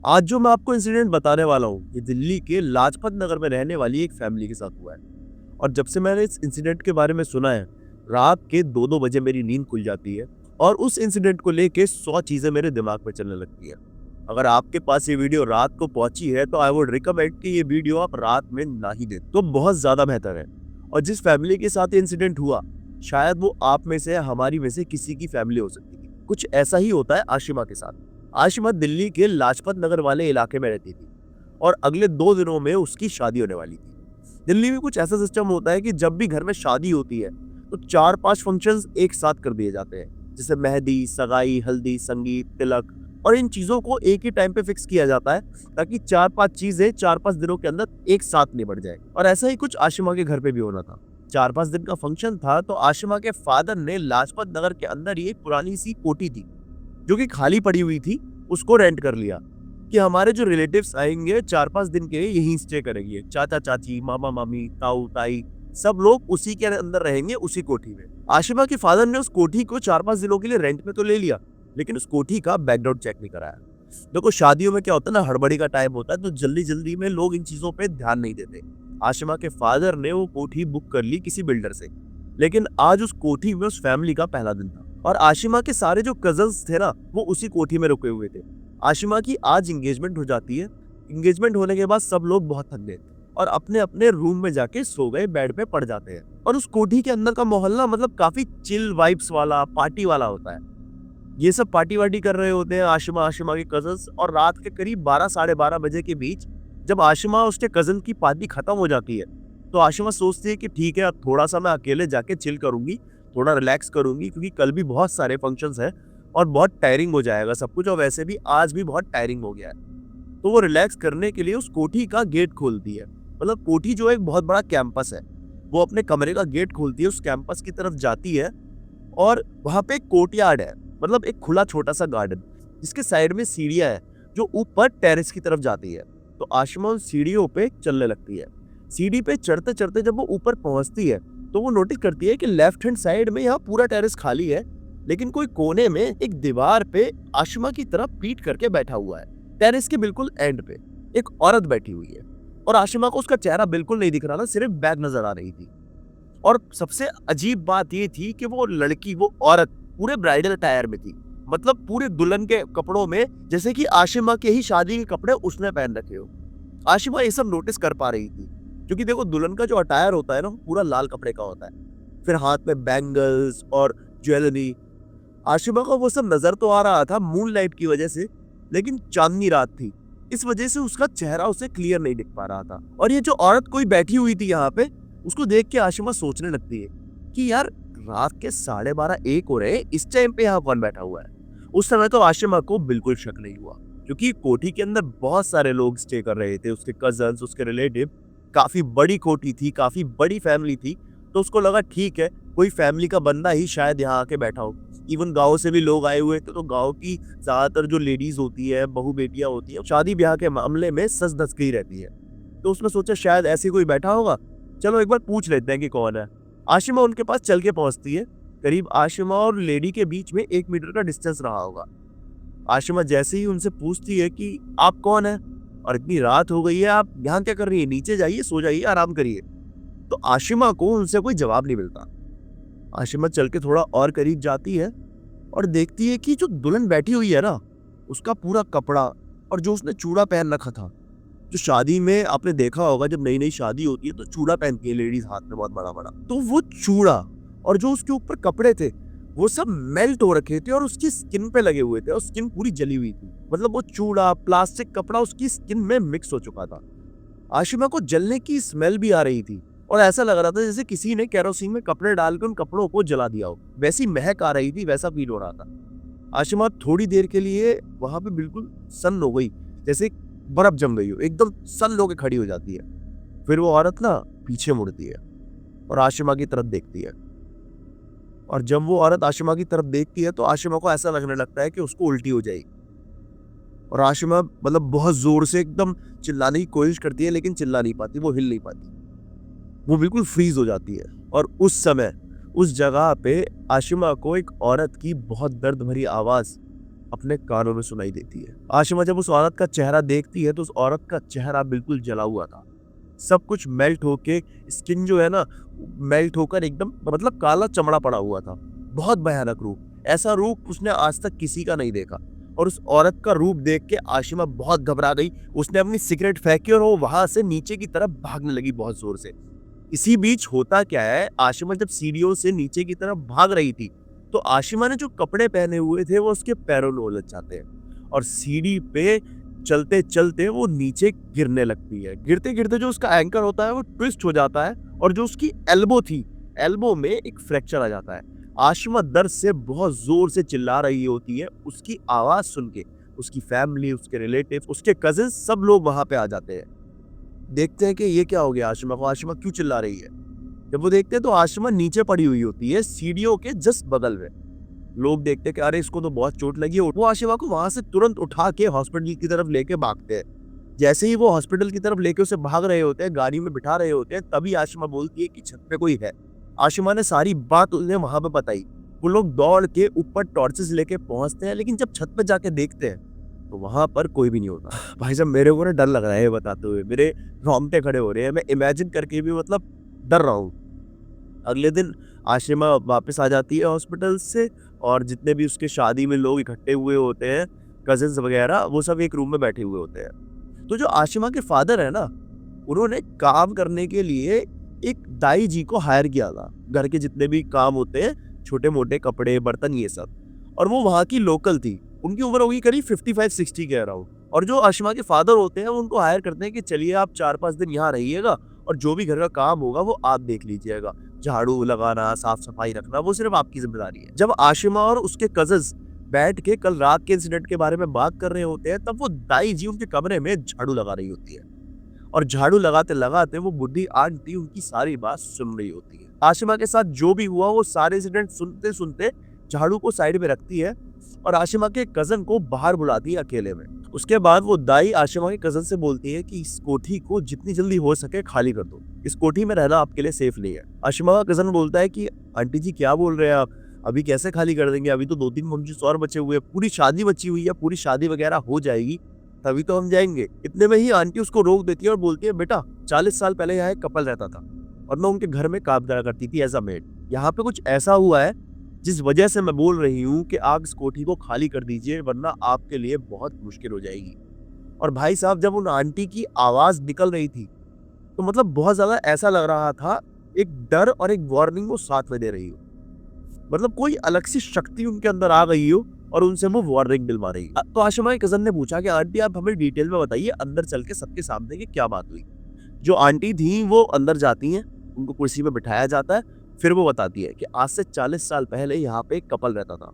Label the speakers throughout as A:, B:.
A: आज जो मैं आपको इंसिडेंट बताने वाला हूँ, ये दिल्ली के लाजपत नगर में रहने वाली एक फैमिली के साथ हुआ है। और जब से मैंने इस इंसिडेंट के बारे में सुना है, रात के 2-2 बजे मेरी नींद खुल जाती है और उस इंसिडेंट को लेके 100 चीज़ें मेरे दिमाग में चलने लगती हैं। अगर आपके पास ये वीडियो रात को पहुंची है, तो आई वुड रिकमेंड कि ये वीडियो आप रात में ना ही दें, तो बहुत ज़्यादा बेहतर है। और जिस फैमिली के साथ ये इंसिडेंट हुआ, शायद वो आप में से, हमारी में से किसी की फैमिली हो सकती थी। कुछ ऐसा ही होता है आशिमा के साथ। आशिमा दिल्ली के लाजपत नगर वाले इलाके में रहती थी और अगले 2 दिनों में उसकी शादी होने वाली थी। दिल्ली में कुछ ऐसा सिस्टम होता है कि जब भी घर में शादी होती है, तो 4-5 फंक्शंस एक साथ कर दिए जाते हैं, जैसे मेहंदी, सगाई, हल्दी, संगीत, तिलक। और इन चीज़ों को एक ही टाइम पे फिक्स किया जाता है, ताकि 4-5 चीज़ें 4-5 दिनों के अंदर एक साथ निपट जाए। और ऐसा ही कुछ आशिमा के घर पे भी होना था। 4-5 दिन का फंक्शन था, तो आशिमा के फादर ने लाजपत नगर के अंदर ही एक पुरानी सी कोठी थी, जो कि खाली पड़ी हुई थी, उसको रेंट कर लिया कि हमारे जो रिलेटिव्स आएंगे 4-5 दिन के लिए यहीं स्टे करेंगे। चाचा चाची, मामा मामी, ताऊ ताई, सब लोग उसी के अंदर रहेंगे, उसी कोठी में। आशिमा के फादर ने उस कोठी को 4-5 दिनों के लिए रेंट में तो ले लिया, लेकिन उस कोठी का बैकग्राउंड चेक नहीं कराया। देखो, शादियों में क्या होता है ना, हड़बड़ी का टाइम होता है, तो जल्दी जल्दी में लोग इन चीजों पे ध्यान नहीं देते। आशिमा के फादर ने वो कोठी बुक कर ली किसी बिल्डर से, लेकिन आज उस कोठी में उस फैमिली का पहला दिन था और आशिमा के सारे जो कजन्स थे ना, वो उसी कोठी में रुके हुए थे। आशिमा की आज एंगेजमेंट हो जाती है। एंगेजमेंट होने के बाद सब लोग बहुत थक गए और अपने अपने रूम में जाके सो गए, बेड पे पड़ जाते हैं। और उस कोठी के अंदर का माहौल ना, मतलब काफी चिल वाइब्स वाला, पार्टी वाला होता है। ये सब पार्टी वार्टी कर रहे होते हैं आशिमा, आशिमा के कजन्स। और रात के करीब 12 साढ़े 12 बजे के बीच जब आशिमा उसके कजन की पार्टी खत्म हो जाती है, तो आशिमा सोचती है कि ठीक है, अब थोड़ा सा मैं अकेले जाके चिल करूंगी, थोड़ा रिलैक्स करूंगी, क्योंकि कल भी बहुत सारे फंक्शंस हैं और बहुत टायरिंग हो जाएगा सब कुछ, और वैसे भी आज भी बहुत टायरिंग हो गया है। तो वो रिलैक्स करने के लिए उस कोठी का गेट खोलती है। मतलब कोठी जो एक बहुत बड़ा कैंपस है, वो अपने कमरे का गेट खोलती है, उस कैंपस की तरफ जाती है और वहां पे एक कोर्टयार्ड है, मतलब एक खुला छोटा सा गार्डन, जिसके साइड में सीढ़ियां हैं जो ऊपर टेरेस की तरफ जाती है। तो आशिमा उन सीढ़ियों पे चलने लगती है। सीढ़ी पे चढ़ते चढ़ते जब वो ऊपर पहुंचती है, तो वो नोटिस करती है कि लेफ्ट हैंड साइड में यहाँ पूरा टेरेस खाली है, लेकिन कोई कोने में एक दीवार पे आशिमा की तरफ पीट करके बैठा हुआ है। टेरेस के बिल्कुल एंड पे एक औरत बैठी हुई है और आशिमा को उसका चेहरा बिल्कुल नहीं दिख रहा था, सिर्फ बैग नजर आ रही थी। और सबसे अजीब बात ये थी कि वो लड़की, वो औरत पूरे ब्राइडल अटायर में थी, मतलब पूरे दुल्हन के कपड़ों में, जैसे कि आशिमा के ही शादी के कपड़े उसने पहन रखे हो। आशिमा ये सब नोटिस कर पा रही थी, क्योंकि देखो, दुल्हन का जो अटायर होता है ना, वो पूरा लाल कपड़े का होता है, फिर हाथ में बैंगल्स और ज्वेलरी। आशिमा को वो सब नजर तो आ रहा था मूनलाइट की वजह से, लेकिन चांदनी रात थी, इस वजह से उसका चेहरा उसे क्लियर नहीं दिख पा रहा था। और ये जो औरत कोई बैठी हुई थी यहाँ पे, उसको देख के आशिमा सोचने लगती है कि यार, रात के 12:30-1 हो रहे हैं, इस टाइम पे यहाँ कौन बैठा हुआ है। उस समय तो आशिमा को बिल्कुल शक नहीं हुआ, क्योंकि कोठी के अंदर बहुत सारे लोग स्टे कर रहे थे, उसके कजन्स, उसके रिलेटिव। काफी बड़ी कोठी थी, काफी बड़ी फैमिली थी, तो उसको लगा ठीक है, कोई फैमिली का बंदा ही शायद यहाँ आके बैठा हो। इवन गाँव से भी लोग आए हुए थे, तो गाँव की ज्यादातर जो लेडीज होती है, बहू बेटियां होती है, शादी ब्याह के मामले में सच धज गई रहती है। तो उसने सोचा शायद ऐसे कोई बैठा होगा, चलो एक बार पूछ लेते हैं कि कौन है। आशिमा उनके पास चल के पहुंचती है। करीब आशिमा और लेडी के बीच में 1 मीटर का डिस्टेंस रहा होगा। आशिमा जैसे ही उनसे पूछती है कि आप कौन है और इतनी रात हो गई है, आप यहाँ क्या कर रही है, नीचे जाइए, सो जाइए, आराम करिए। तो आशिमा को उनसे कोई जवाब नहीं मिलता। आशिमा चल के थोड़ा और करीब जाती है और देखती है कि जो दुल्हन बैठी हुई है ना, उसका पूरा कपड़ा और जो उसने चूड़ा पहन रखा था, जो शादी में आपने देखा होगा, जब नई नई शादी होती है तो चूड़ा पहनती है लेडीज हाथ में बहुत बड़ा बड़ा, तो वो चूड़ा और जो उसके ऊपर कपड़े थे, वो सब मेल्ट हो रखे थे और उसकी स्किन पे लगे हुए थे और स्किन पूरी जली हुई थी। मतलब वो चूड़ा, प्लास्टिक कपड़ा उसकी स्किन में मिक्स हो चुका था। आशिमा को जलने की स्मेल भी आ रही थी और ऐसा लग रहा था जैसे किसी ने केरोसिन में कपड़े डाल के उन कपड़ों को जला दिया हो, वैसी महक आ रही थी, वैसा फील हो रहा था। आशिमा थोड़ी देर के लिए वहां पे बिल्कुल सन्न हो गई, जैसे बर्फ जम गई हो, एकदम सन्न होके खड़ी हो जाती है। फिर वो औरत ना पीछे मुड़ती है और आशिमा की तरफ देखती है। और जब वो औरत आशिमा की तरफ देखती है, तो आशिमा को ऐसा लगने लगता है कि उसको उल्टी हो जाएगी। और आशिमा मतलब बहुत जोर से एकदम चिल्लाने की कोशिश करती है, लेकिन चिल्ला नहीं पाती, वो हिल नहीं पाती, वो बिल्कुल फ्रीज हो जाती है। और उस समय उस जगह पे आशिमा को एक औरत की बहुत दर्द भरी आवाज अपने कानों में सुनाई देती है। आशिमा जब उस औरत का चेहरा देखती है तो उस औरत का चेहरा बिल्कुल जला हुआ था। सब कुछ मेल्ट होके, स्किन जो है ना, मेल्ट होकर एकदम मतलब काला चमड़ा पड़ा हुआ था। बहुत भयानक रूप, ऐसा रूप उसने आज तक किसी का नहीं देखा। और उस औरत का रूप देख के आशिमा बहुत घबरा गई। उसने अपनी सिगरेट फेंकी और वो वहां से नीचे की तरफ भागने लगी बहुत जोर से। इसी बीच होता क्या है, आशिमा जब सीढ़ियों से नीचे की तरफ भाग रही थी तो आशिमा ने जो कपड़े पहने हुए थे वो उसके पैरों में उलझ जाते हैं और सीढ़ी पे चलते चलते वो नीचे गिरने लगती है। गिरते गिरते जो उसका एंकर होता है वो ट्विस्ट हो जाता है और जो उसकी एल्बो थी, एल्बो में एक फ्रैक्चर आ जाता है। आशिमा दर्द से बहुत जोर से चिल्ला रही होती है। उसकी आवाज सुन के उसकी फैमिली, उसके रिलेटिव, उसके कजिन सब लोग वहां पे आ जाते हैं। देखते हैं कि ये क्या हो गया आशिमा को, आशिमा क्यों चिल्ला रही है। जब वो देखते हैं तो आशिमा नीचे पड़ी हुई होती है सीढ़ियों के जस्ट बगल में। लोग देखते हैं कि अरे इसको तो बहुत चोट लगी है। वो आशिमा को वहां से तुरंत उठा के हॉस्पिटल की तरफ लेके भागते हैं। जैसे ही वो हॉस्पिटल की तरफ लेके उसे भाग रहे होते हैं, गाड़ी में बिठा रहे होते हैं, तभी आशिमा बोलती है कि छत पे कोई है। आशिमा ने सारी बात उन्हें वहां पे बताई। वो लोग दौड़ के ऊपर टॉर्चेस लेके पहुंचते हैं, लेकिन जब छत पे जाके देखते हैं तो वहां पर कोई भी नहीं होता। भाई साहब मेरे को ना डर लग रहा है ये बताते हुए, मेरे रोंगटे खड़े हो रहे हैं। मैं इमेजिन करके भी मतलब डर रहा हूँ। अगले दिन आशिमा वापस आ जाती है हॉस्पिटल से और जितने भी उसके शादी में लोग इकट्ठे हुए होते हैं, कजिन्स वगैरह, वो सब एक रूम में बैठे हुए होते हैं। तो जो आशिमा के फादर है ना, उन्होंने काम करने के लिए एक दाई जी को हायर किया था। घर के जितने भी काम होते हैं, छोटे मोटे कपड़े बर्तन ये सब, और वो वहाँ की लोकल थी। उनकी उम्र होगी करीब 55-60 कह रहा हूँ। और जो आशिमा के फादर होते हैं वो उनको हायर करते हैं कि चलिए आप 4-5 दिन यहाँ रहिएगा और जो भी घर का काम होगा वो आप देख लीजिएगा। झाड़ू लगाना, साफ सफाई रखना, वो सिर्फ आपकी जिम्मेदारी है। जब आशिमा और उसके कजिन्स बैठ के कल रात के इंसिडेंट के बारे में बात कर रहे होते हैं, तब वो दाई जी उनके कमरे में झाड़ू लगा रही होती है और झाड़ू लगाते लगाते वो बुढ़ी आंटी उनकी सारी बात सुन रही होती है। आशिमा के साथ जो भी हुआ वो सारे इंसिडेंट सुनते सुनते झाड़ू को साइड में रखती है और आशिमा के कजन को बाहर बुलाती है अकेले में। उसके बाद वो दाई आशिमा के कजन से बोलती है कि इस कोठी को जितनी जल्दी हो सके खाली कर दो, इस कोठी में रहना आपके लिए सेफ नहीं है। आशिमा का कजन बोलता है कि आंटी जी क्या बोल रहे हैं आप, अभी कैसे खाली कर देंगे, अभी तो 2-3 मंजिल और बचे हुए हैं, पूरी शादी बची हुई है, पूरी शादी वगैरह हो जाएगी तभी तो हम जाएंगे। इतने में ही आंटी उसको रोक देती है और बोलती है बेटा 40 साल पहले यहाँ एक कपल रहता था और मैं उनके घर में काम करा करती थी एज अ मेड। यहाँ पे कुछ ऐसा हुआ है जिस वजह से मैं बोल रही हूँ कि आप इस कोठी को खाली कर दीजिए वरना आपके लिए बहुत मुश्किल हो जाएगी। और भाई साहब जब उन आंटी की आवाज निकल रही थी तो मतलब बहुत ज्यादा ऐसा लग रहा था एक डर और एक वार्निंग वो साथ में दे रही हो, मतलब कोई अलग सी शक्ति उनके अंदर आ गई हो और उनसे वो वार्निंग दिलवा रही है। तो आशिमा के कजन ने पूछा कि आंटी आप हमें डिटेल में बताइए अंदर चल के सबके सामने की क्या बात हुई। जो आंटी थी वो अंदर जाती हैं, उनको कुर्सी पे बिठाया जाता है, फिर वो बताती है कि आज से 40 साल पहले यहाँ पे एक कपल रहता था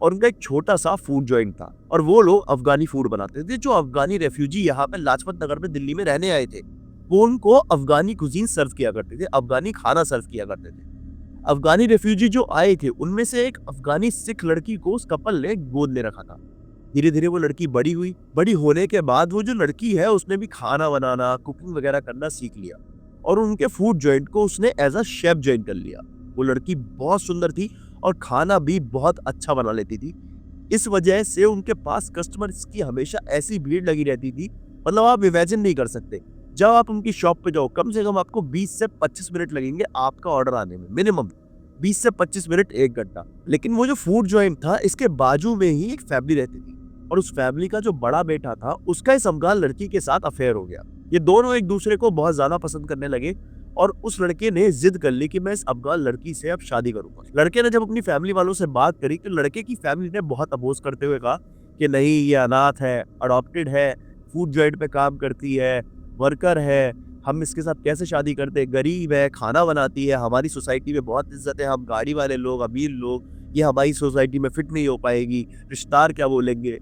A: और उनका एक छोटा सा फूड जॉइंट था और वो लोग अफगानी फूड बनाते थे। जो अफगानी रेफ्यूजी यहाँ पे लाजपत नगर में दिल्ली में रहने आए थे वो उनको अफगानी कुजीन सर्व किया करते थे, अफगानी खाना सर्व किया करते थे। अफगानी रेफ्यूजी जो आए थे उनमें से एक अफगानी सिख लड़की को उस कपल ने गोद ले रखा था। धीरे धीरे वो लड़की बड़ी हुई, बड़ी होने के बाद वो जो लड़की है उसने भी खाना बनाना, कुकिंग वगैरह करना सीख लिया और उनके फूड जॉइंट को उसने एज अ शेफ ज्वाइन कर लिया। वो लड़की बहुत सुंदर थी और खाना भी बहुत अच्छा बना लेती थी। इस वजह से उनके पास कस्टमर्स की हमेशा ऐसी भीड़ लगी रहती थी, मतलब आप इमेजिन नहीं कर सकते। जब आप उनकी शॉप पे जाओ कम से कम आपको 20 से 25 मिनट लगेंगे आपका ऑर्डर आने में, मिनिमम 20 से 25 मिनट, 1 घंटा। लेकिन वो जो फूड जॉइंट था इसके बाजू में ही एक फैमिली रहती थी और उस फैमिली का जो बड़ा बेटा था उसका इस अफगान लड़की के साथ अफेयर हो गया। ये दोनों एक दूसरे को बहुत ज्यादा पसंद करने लगे और उस लड़के ने जिद कर ली कि मैं इस अफगान लड़की से अब शादी करूंगा। लड़के ने जब अपनी फैमिली वालों से बात करी तो लड़के की फैमिली ने बहुत अपोज करते हुए कहा कि नहीं, ये अनाथ है, अडॉप्टेड है, फूड जॉइंट पे काम करती है, वर्कर है, हम इसके साथ कैसे शादी करते, गरीब है, खाना बनाती है, हमारी सोसाइटी में बहुत इज्जत है, हम गाड़ी वाले लोग, अमीर लोग, ये हमारी सोसाइटी में फिट नहीं हो पाएगी, रिश्तेदार क्या बोलेंगे।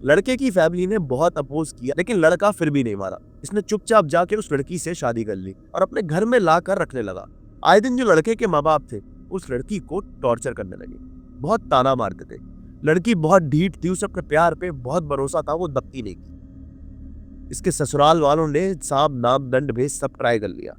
A: लड़के की फैमिली ने बहुत अपोज किया लेकिन लड़का फिर भी नहीं मारा। इसने चुपचाप जाके उस लड़की से शादी कर ली और अपने घर में ला कर रखने लगा। आए दिन जो लड़के के माँ बाप थे उस लड़की को टॉर्चर करने लगे, बहुत ताना मारते थे। लड़की बहुत ढीठ थी, उसे अपने प्यार पे बहुत भरोसा था, वो दबती नहीं थी। इसके ससुराल वालों ने सांप नाम दंड भेज सब ट्राई कर लिया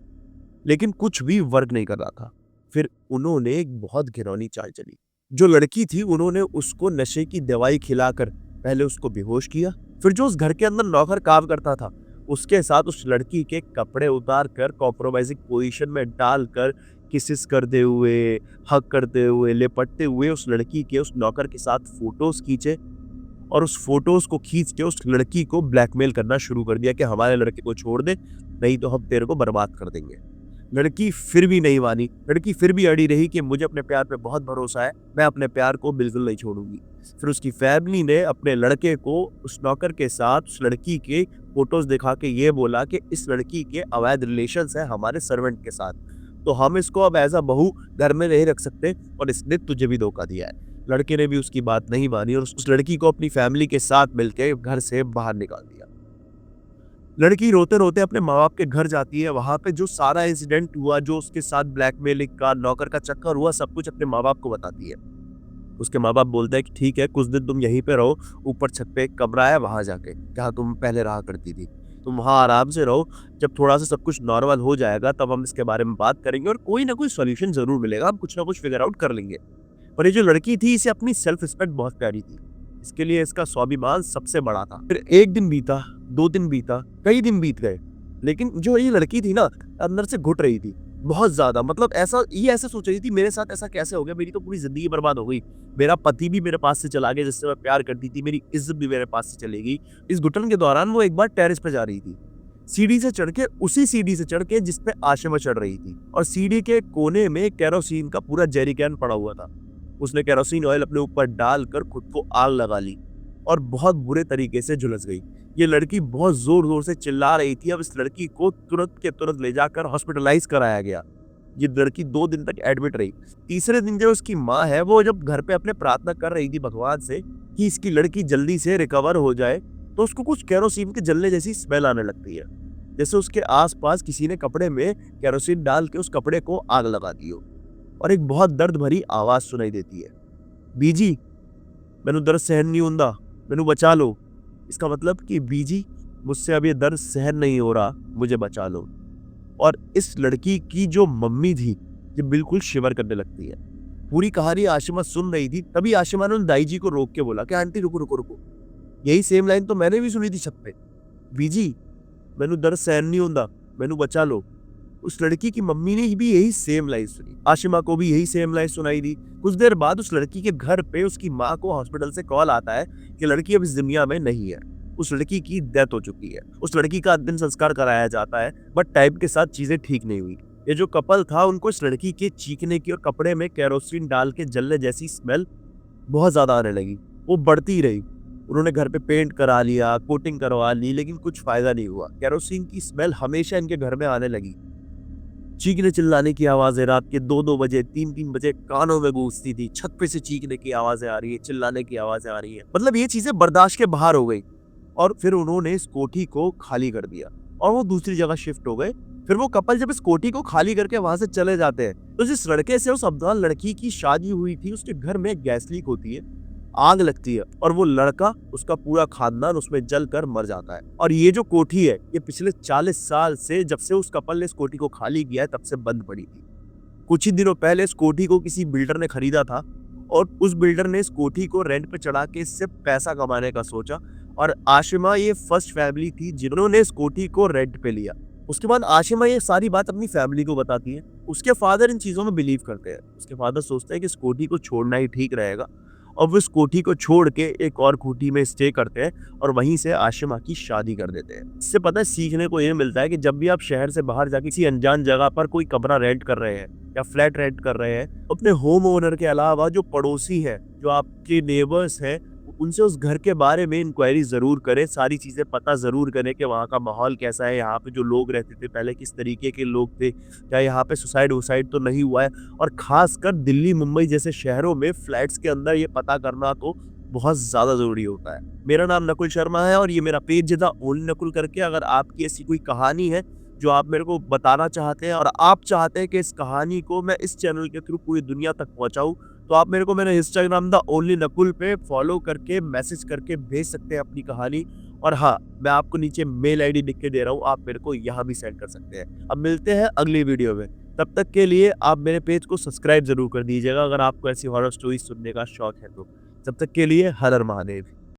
A: लेकिन कुछ भी वर्क नहीं कर रहा था। फिर उन्होंने एक बहुत घिनौनी चाल चली। जो लड़की थी उन्होंने उसको नशे की दवाई खिलाकर पहले उसको बेहोश किया, फिर जो उस घर के अंदर नौकर काम करता था उसके साथ उस लड़की के कपड़े उतार कर कॉम्प्रोमाइजिंग पोजीशन में डालकर किसिस करते हुए, हक करते हुए, लिपटते हुए उस लड़की के उस नौकर के साथ फोटोज खींचे और उस फोटोज को खींच के उस लड़की को ब्लैकमेल करना शुरू कर दिया कि हमारे लड़के को छोड़ दे, नहीं तो हम तेरे को बर्बाद कर देंगे। लड़की फिर भी नहीं मानी, लड़की फिर भी अड़ी रही कि मुझे अपने प्यार पे बहुत भरोसा है, मैं अपने प्यार को बिल्कुल नहीं छोड़ूंगी। फिर उसकी फैमिली ने अपने लड़के को उस नौकर के साथ उस लड़की के फोटोज दिखा के ये बोला कि इस लड़की के अवैध रिलेशंस है हमारे सर्वेंट के साथ, तो हम इसको अब एज अ बहू घर में नहीं रख सकते और इसने तुझे भी धोखा दिया है। लड़के ने भी उसकी बात नहीं मानी और उस लड़की को अपनी फैमिली के साथ मिलकर घर से बाहर निकाल दिया। लड़की रोते रोते अपने माँ बाप के घर जाती है, वहां पे जो सारा इंसिडेंट हुआ, जो उसके साथ ब्लैकमेलिंग का, नौकर का चक्कर हुआ, सब कुछ अपने माँ बाप को बताती है। उसके माँ बाप बोलते हैं कि ठीक है, कुछ दिन तुम यहीं पे रहो, ऊपर छत पे एक कमरा है वहां जाके, जहाँ तुम पहले रहा करती थी, तुम वहां आराम से रहो, जब थोड़ा सा सब कुछ नॉर्मल हो जाएगा तब हम इसके बारे में बात करेंगे और कोई ना कोई सोल्यूशन जरूर मिलेगा, हम कुछ ना कुछ फिगर आउट कर लेंगे। पर ये जो लड़की थी इसे अपनी सेल्फ रिस्पेक्ट बहुत प्यारी थी, इसके लिए इसका स्वाभिमान सबसे बड़ा था। फिर एक दिन बीता, 2 दिन बीता, कई दिन बीत गए, लेकिन जो ये लड़की थी ना अंदर से घुट रही थी बहुत ज्यादा। मतलब ऐसा सोच रही थी मेरे साथ ऐसा कैसे हो गया, मेरी तो पूरी जिंदगी बर्बाद हो गई, मेरा पति भी मेरे पास से चला गया जिससे मैं प्यार करती थी, मेरी इज्जत भी मेरे पास से चली गई। इस घुटन के दौरान वो एक बार टेरेस पे जा रही थी, सीढ़ी से चढ़ के, उसी सीढ़ी से चढ़ के जिसपे आशिमा चढ़ रही थी, और सीढ़ी के कोने में केरोसिन का पूरा जेरी कैन पड़ा हुआ था। उसने केरोसिन ऑयल अपने ऊपर डालकर खुद को आग लगा ली और बहुत बुरे तरीके से झुलस गई। ये लड़की बहुत जोर जोर से चिल्ला रही थी। अब इस लड़की को तुरंत के तुरंत ले जाकर हॉस्पिटलाइज कराया गया। ये लड़की 2 दिन तक एडमिट रही। तीसरे दिन जो उसकी माँ है वो जब घर पे अपने प्रार्थना कर रही थी भगवान से कि इसकी लड़की जल्दी से रिकवर हो जाए, तो उसको कुछ केरोसिन के जलने जैसी स्मेल आने लगती है, जैसे उसके आसपास किसी ने कपड़े में केरोसिन डाल के उस कपड़े को आग लगा दी हो। और एक बहुत दर्द भरी आवाज सुनाई देती है, बीजी मैनू दर्द सहन नहीं होता, मैनू बचा लो। इसका मतलब कि बीजी मुझसे अब ये दर्द सहन नहीं हो रहा, मुझे बचा लो। और इस लड़की की जो मम्मी थी ये बिल्कुल शिवर करने लगती है। पूरी कहानी आशिमा सुन रही थी, तभी आशिमा ने दाई जी को रोक के बोला कि आंटी रुको रुको रुको, यही सेम लाइन तो मैंने भी सुनी थी छत पे, बीजी मैनू दर्द सहन नहीं होता, मैनू बचा लो। उस लड़की की मम्मी ने भी यही सेम लाइन सुनी, आशिमा को भी यही सेम लाइन सुनाई दी। कुछ देर बाद उस लड़की के घर पे उसकी माँ को हॉस्पिटल से कॉल आता है कि लड़की अब इस दुनिया में नहीं है, उस लड़की की डेथ हो चुकी है। उस लड़की का अंतिम संस्कार कराया जाता है, बट टाइम के साथ चीजें ठीक नहीं हुई। ये जो कपल था उनको इस लड़की के चीखने की और कपड़े में केरोसिन डाल के जलने जैसी स्मेल बहुत ज्यादा आने लगी, वो बढ़ती रही। उन्होंने घर पे पेंट करा लिया, कोटिंग करवा ली, लेकिन कुछ फायदा नहीं हुआ। केरोसिन की स्मेल हमेशा इनके घर में आने लगी। चीखने चिल्लाने की आवाजें रात के 2-2 बजे, 3-3 बजे कानों में गूंजती थी। छत पे से चीखने की आवाजें आ रही है, चिल्लाने की आवाजें आ रही है, मतलब ये चीजें बर्दाश्त के बाहर हो गई। और फिर उन्होंने इस कोठी को खाली कर दिया और वो दूसरी जगह शिफ्ट हो गए। फिर वो कपल जब इस कोठी को खाली करके वहां से चले जाते हैं तो जिस लड़के से उस अब्दुल लड़की की शादी हुई थी उसके घर में गैस लीक होती है, आग लगती है और वो लड़का, उसका पूरा खानदान उसमें जलकर मर जाता है। और ये जो कोठी है ये पिछले 40 साल से, जब से उस कपल ने इस कोठी को खाली किया है तब से बंद पड़ी थी। कुछ ही दिनों पहले इस कोठी को किसी बिल्डर ने खरीदा था और उस बिल्डर ने इस कोठी को रेंट पे चढ़ा के इससे पैसा कमाने का सोचा। और आशिमा ये फर्स्ट फैमिली थी जिन्होंने इस कोठी को रेंट पे लिया। उसके बाद आशिमा ये सारी बात अपनी फैमिली को बताती है। उसके फादर इन चीजों में बिलीव करते हैं। उसके फादर सोचते हैं कि इस कोठी को छोड़ना ही ठीक रहेगा और वो इस कोठी को छोड़ के एक और कोठी में स्टे करते हैं और वहीं से आशिमा की शादी कर देते हैं। इससे पता है सीखने को ये मिलता है कि जब भी आप शहर से बाहर जाके किसी अनजान जगह पर कोई कमरा रेंट कर रहे हैं या फ्लैट रेंट कर रहे हैं, अपने होम ओनर के अलावा जो पड़ोसी है, जो आपके नेबर्स हैं, उनसे उस घर के बारे में इंक्वायरी जरूर करें, सारी चीजें पता जरूर करें कि वहाँ का माहौल कैसा है, यहाँ पे जो लोग रहते थे पहले किस तरीके के लोग थे, क्या यहाँ पे सुसाइड वुसाइड तो नहीं हुआ है। और खासकर दिल्ली मुंबई जैसे शहरों में फ्लैट्स के अंदर ये पता करना तो बहुत ज्यादा जरूरी होता है। मेरा नाम नकुल शर्मा है और ये मेरा पेज है द ओनली नकुल करके। अगर आपकी ऐसी कोई कहानी है जो आप मेरे को बताना चाहते हैं और आप चाहते हैं कि इस कहानी को मैं इस चैनल के थ्रू पूरी दुनिया तक पहुंचाऊं, तो आप मेरे को मेरे इंस्टाग्राम द ओनली नकुल पे फॉलो करके मैसेज करके भेज सकते हैं अपनी कहानी। और हाँ, मैं आपको नीचे मेल आईडी लिख के दे रहा हूँ, आप मेरे को यहाँ भी सेंड कर सकते हैं। अब मिलते हैं अगली वीडियो में, तब तक के लिए आप मेरे पेज को सब्सक्राइब ज़रूर कर दीजिएगा अगर आपको ऐसी हॉरर स्टोरीज़ सुनने का शौक है तो। तब तक के लिए हर हर महादेव।